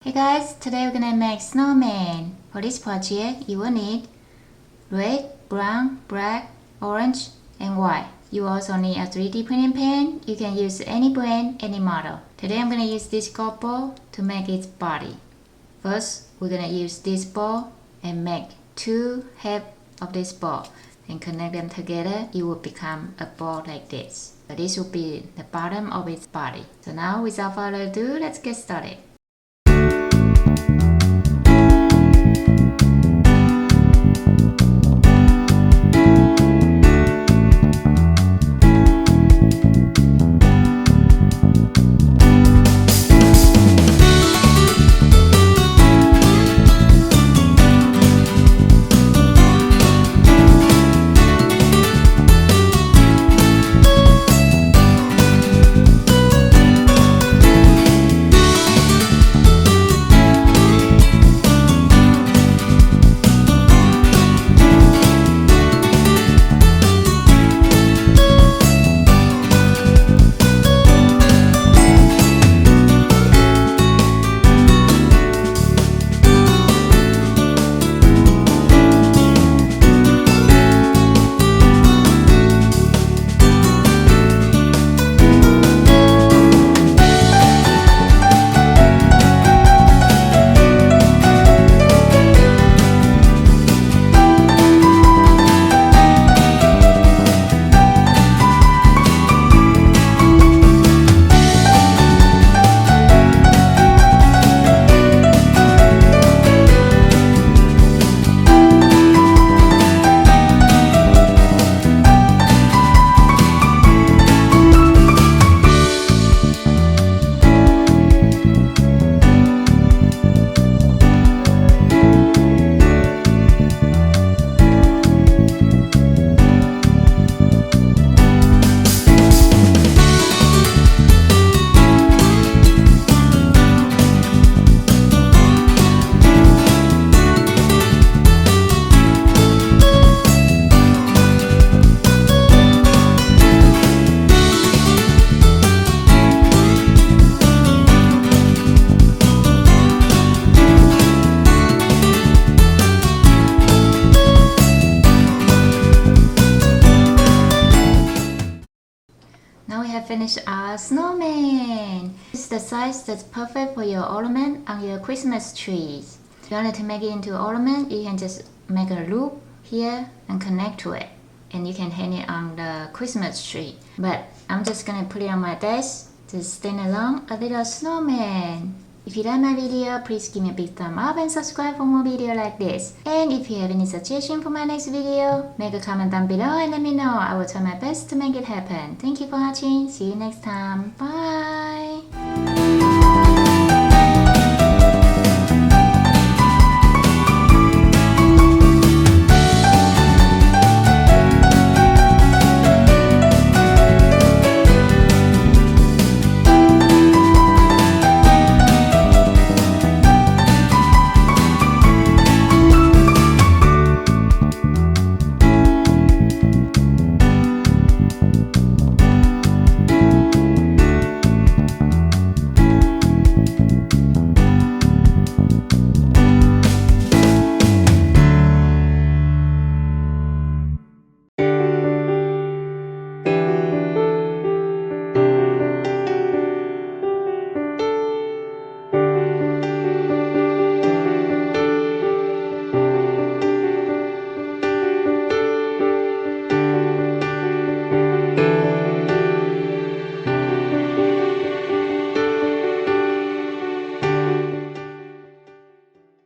Hey guys, today we're gonna make snowman. For this project, you will need red, brown, black, orange, and white. You also need a 3D printing pen. You can use any brand, any model. Today I'm gonna use this golf ball to make its body. First, we're gonna use this ball and make two halves of this ball and connect them together. It will become a ball like this. So this will be the bottom of its body. So now, without further ado, let's get started. Now we have finished our snowman. This is the size that's perfect for your ornament on your Christmas trees. If you wanted to make it into an ornament, you can just make a loop here and connect to it. And you can hang it on the Christmas tree. But I'm just gonna put it on my desk to stand along a little snowman. If you like my video, please give me a big thumb up and subscribe for more videos like this. And if you have any suggestion for my next video, make a comment down below and let me know. I will try my best to make it happen. Thank you for watching. See you next time. Bye!